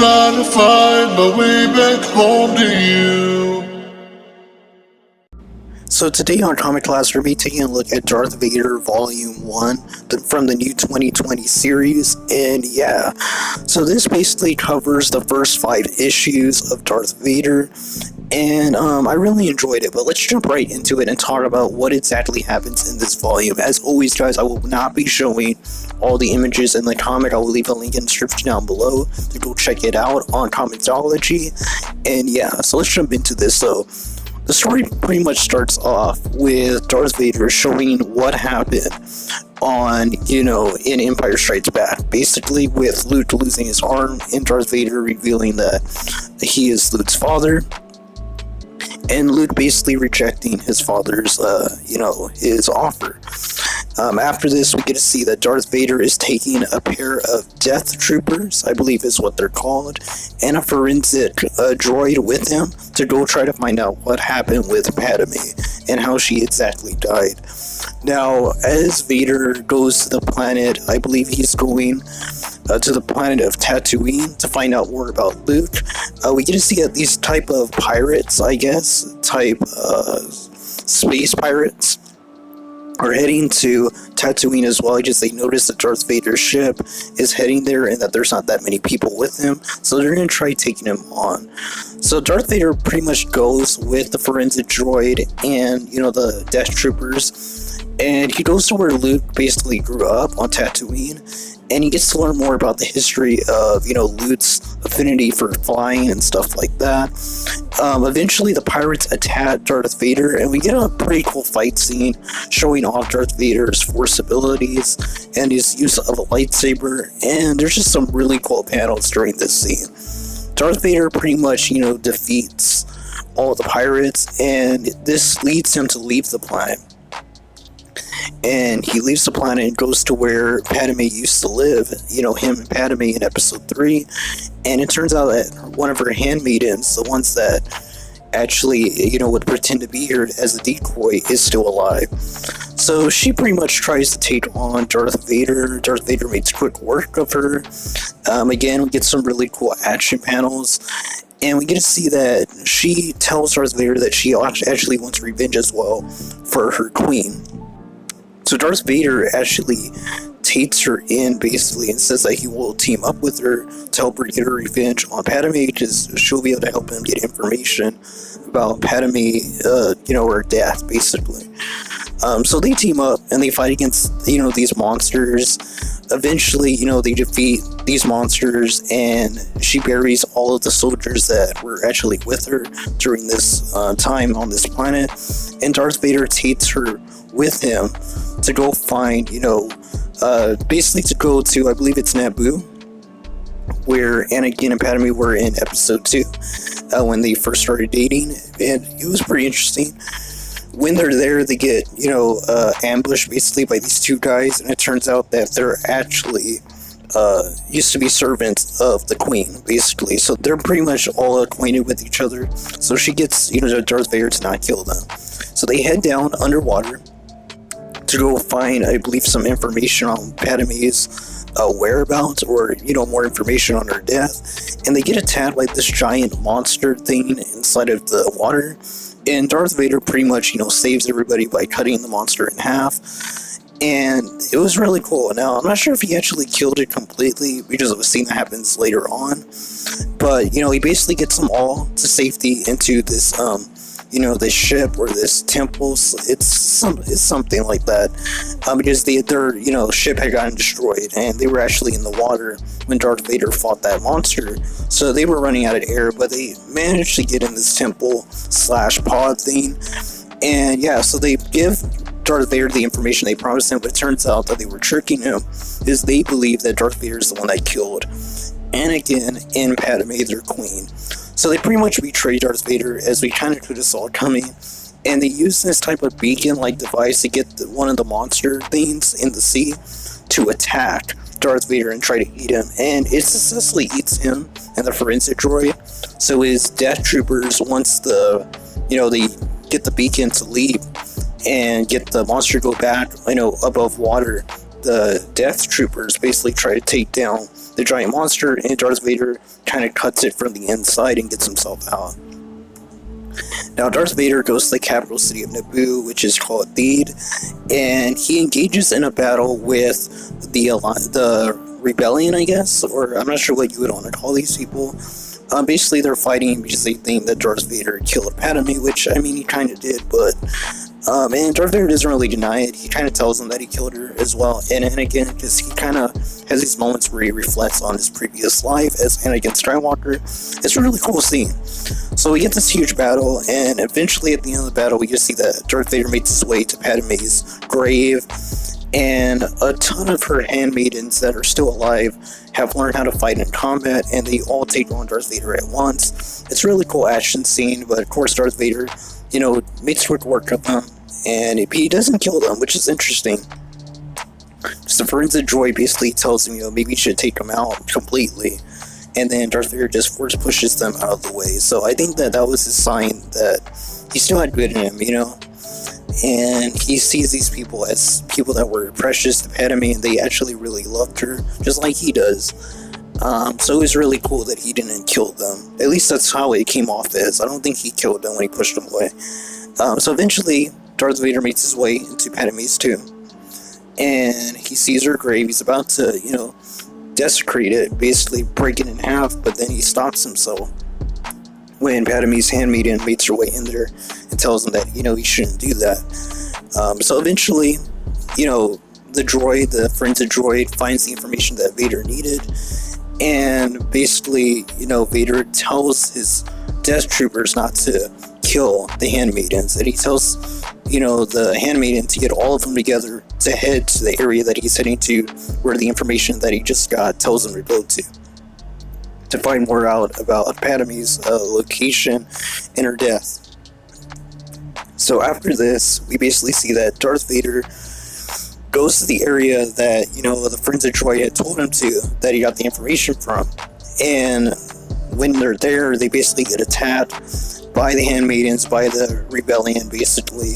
trying to find my way back home to you. So today on Comic Class, we're going to be taking a look at Darth Vader Volume 1 from the new 2020 series, and yeah, so this basically covers the first 5 issues of Darth Vader, and I really enjoyed it, but let's jump right into it and talk about what exactly happens in this volume. As always, guys, I will not be showing all the images in the comic. I will leave a link in the description down below to go check it out on Comixology, and yeah, so let's jump into this. So the story pretty much starts off with Darth Vader showing what happened on, in Empire Strikes Back. Basically with Luke losing his arm and Darth Vader revealing that he is Luke's father. And Luke basically rejecting his father's, his offer. After this, we get to see that Darth Vader is taking a pair of Death Troopers, I believe is what they're called, and a forensic droid with him to go try to find out what happened with Padme and how she exactly died. Now, as Vader goes to the planet, I believe he's going to the planet of Tatooine to find out more about Luke. We get to see that these type of pirates, I guess, space pirates, are heading to Tatooine as well. They notice that Darth Vader's ship is heading there and that there's not that many people with him, so they're going to try taking him on. So Darth Vader pretty much goes with the forensic droid and, the Death Troopers, and he goes to where Luke basically grew up on Tatooine, and he gets to learn more about the history of, Luke's affinity for flying and stuff like that. Eventually, the pirates attack Darth Vader, and we get a pretty cool fight scene showing off Darth Vader's force abilities and his use of a lightsaber, and there's just some really cool panels during this scene. Darth Vader pretty much, defeats all the pirates, and this leads him to leave the planet. And he leaves the planet and goes to where Padme used to live, him and Padme in episode 3, and it turns out that one of her handmaidens, the ones that actually, would pretend to be here as a decoy, is still alive. So she pretty much tries to take on Darth Vader. Darth Vader makes quick work of her. Again, we get some really cool action panels, and we get to see that she tells Darth Vader that she actually wants revenge as well for her queen. So Darth Vader actually takes her in, basically, and says that he will team up with her to help her get her revenge on Padme, because she'll be able to help him get information about Padme, her death, basically. So they team up, and they fight against, these monsters. Eventually, they defeat these monsters, and she buries all of the soldiers that were actually with her during this time on this planet, and Darth Vader takes her with him to go find, basically to go to, I believe it's Naboo, where Anakin and Padme were in episode 2, when they first started dating, and it was pretty interesting. When they're there, they get, ambushed basically by these two guys, and it turns out that they're actually used to be servants of the queen, basically. So they're pretty much all acquainted with each other. So she gets, Darth Vader to not kill them. So they head down underwater to go find, I believe, some information on Padme's whereabouts, or, more information on her death. And they get attacked by this giant monster thing inside of the water. And Darth Vader pretty much, saves everybody by cutting the monster in half. And it was really cool. Now, I'm not sure if he actually killed it completely, because of a scene that happens later on. But, he basically gets them all to safety into this, this ship or this temple. It's something like that. Because their, ship had gotten destroyed, and they were actually in the water when Darth Vader fought that monster. So they were running out of air, but they managed to get in this temple/pod thing. And yeah, so they give Darth Vader the information they promised him, but it turns out that they were tricking him, because they believe that Darth Vader is the one that killed Anakin and Padme, their queen. So they pretty much betrayed Darth Vader, as we kind of could have saw coming, and they use this type of beacon-like device to get one of the monster things in the sea to attack Darth Vader and try to eat him, and it successfully eats him and the forensic droid. So his Death Troopers, once they get the beacon to leave and get the monster to go back, above water, the Death Troopers basically try to take down the giant monster, and Darth Vader kind of cuts it from the inside and gets himself out. Now, Darth Vader goes to the capital city of Naboo, which is called Theed, and he engages in a battle with the rebellion, I guess, or I'm not sure what you would want to call these people. Basically, they're fighting because they think that Darth Vader killed Padme, which, I mean, he kind of did, but and Darth Vader doesn't really deny it. He kind of tells them that he killed her as well. And again, because he kind of has these moments where he reflects on his previous life as Anakin Skywalker. It's a really cool scene. So we get this huge battle, and eventually at the end of the battle, we just see that Darth Vader makes his way to Padme's grave, and a ton of her handmaidens that are still alive have learned how to fight in combat, and they all take on Darth Vader at once. It's a really cool action scene, but of course Darth Vader, makes quick work of them, and he doesn't kill them, which is interesting. Just the forensic droid basically tells him, maybe you should take them out completely, and then Darth Vader just force pushes them out of the way. So I think that was his sign that he still had good in him, and he sees these people as people that were precious to Padme, and they actually really loved her, just like he does. So it was really cool that he didn't kill them. At least that's how it came off as. I don't think he killed them when he pushed them away. So eventually, Darth Vader makes his way into Padme's tomb, and he sees her grave. He's about to, desecrate it, basically break it in half, but then he stops himself when Padme's handmaiden makes her way in there and tells him that, he shouldn't do that. So eventually, the forensic droid finds the information that Vader needed, and basically, Vader tells his death troopers not to kill the handmaidens, and he tells, the handmaiden to get all of them together to head to the area that he's heading to, where the information that he just got tells him to go to find more out about Padme's location and her death. So after this, we basically see that Darth Vader goes to the area that, the forensic droid had told him that he got the information from. And when they're there, they basically get attacked by the handmaidens, by the rebellion, basically.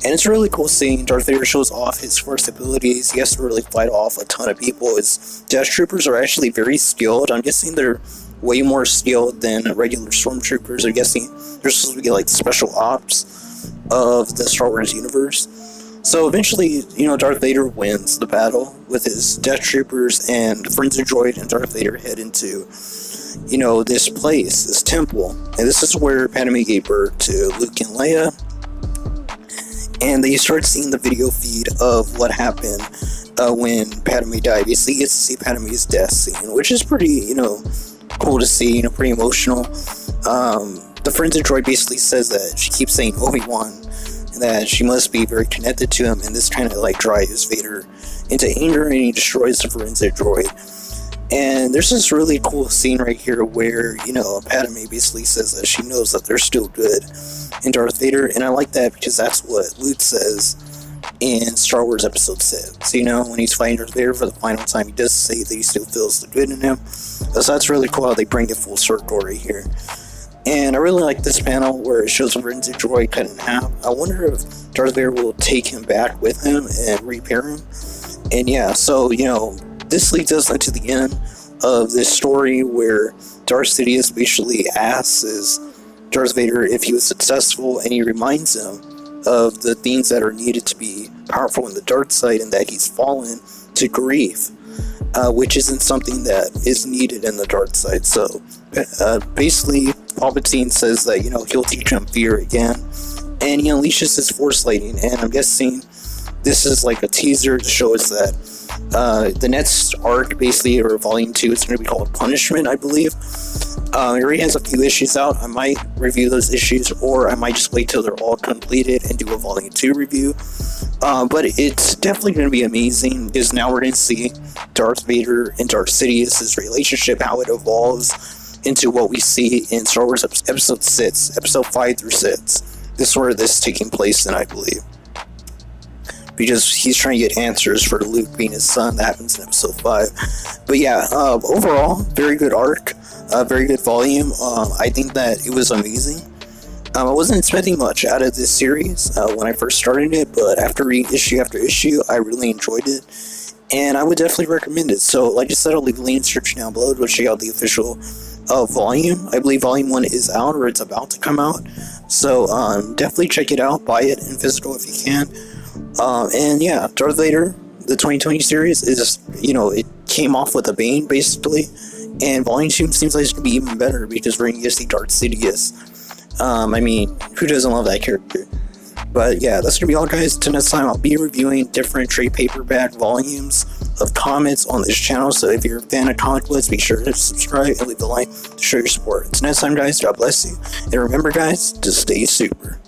And it's a really cool scene. Darth Vader shows off his force abilities. He has to really fight off a ton of people. His death troopers are actually very skilled. I'm guessing they're way more skilled than regular stormtroopers. I'm guessing they're supposed to be like special ops of the Star Wars universe. So eventually, Darth Vader wins the battle with his death troopers, and the forensic droid and Darth Vader head into, this place, this temple. And this is where Padme gave birth to Luke and Leia. And they start seeing the video feed of what happened when Padme died. Basically, you get to see Padme's death scene, which is pretty, cool to see, pretty emotional. The forensic droid basically says that she keeps saying Obi-Wan, and that she must be very connected to him, and this kind of drives Vader into anger, and he destroys the forensic droid. And there's this really cool scene right here where, Padme basically says that she knows that they're still good in Darth Vader, and I like that because that's what Luke says in Star Wars Episode 6. When he's fighting Darth Vader for the final time, he does say that he still feels the good in him. So that's really cool how they bring it full circle right here. And I really like this panel where it shows a forensic droid cut in half. I wonder if Darth Vader will take him back with him and repair him. And yeah, so, this leads us into the end of this story where Darth Sidious basically asks Darth Vader if he was successful, and he reminds him of the things that are needed to be powerful in the dark side, and that he's fallen to grief, which isn't something that is needed in the dark side. So basically, Palpatine says that, he'll teach him fear again, and he unleashes his force lightning, and I'm guessing this is like a teaser to show us that the next arc, basically, or volume 2, is going to be called Punishment, I believe. It already has a few issues out. I might review those issues, or I might just wait till they're all completed and do a volume 2 review. But it's definitely going to be amazing, because now we're going to see Darth Vader and Darth Sidious's relationship, how it evolves into what we see in Star Wars Episode 6, Episode 5 through 6. This is where this is taking place in, I believe. Because he's trying to get answers for Luke being his son. That happens in Episode 5. But yeah, overall, very good arc, very good volume. I think that it was amazing. I wasn't expecting much out of this series when I first started it, but after issue after issue, I really enjoyed it. and I would definitely recommend it. So, like I said, I'll leave a link in the description down below to check out the official volume. I believe volume 1 is out, or it's about to come out. So, definitely check it out. Buy it in physical if you can. And yeah, Darth Vader, the 2020 series, is, it came off with a bang, basically. And volume 2 seems like it's going to be even better because we're going to get to see Darth Sidious. I mean, who doesn't love that character? But yeah, that's gonna be all, guys. Until next time, I'll be reviewing different trade paperback volumes of comics on this channel. So if you're a fan of comic books, be sure to subscribe and leave a like to show your support. Until next time, guys, God bless you. And remember, guys, to stay super.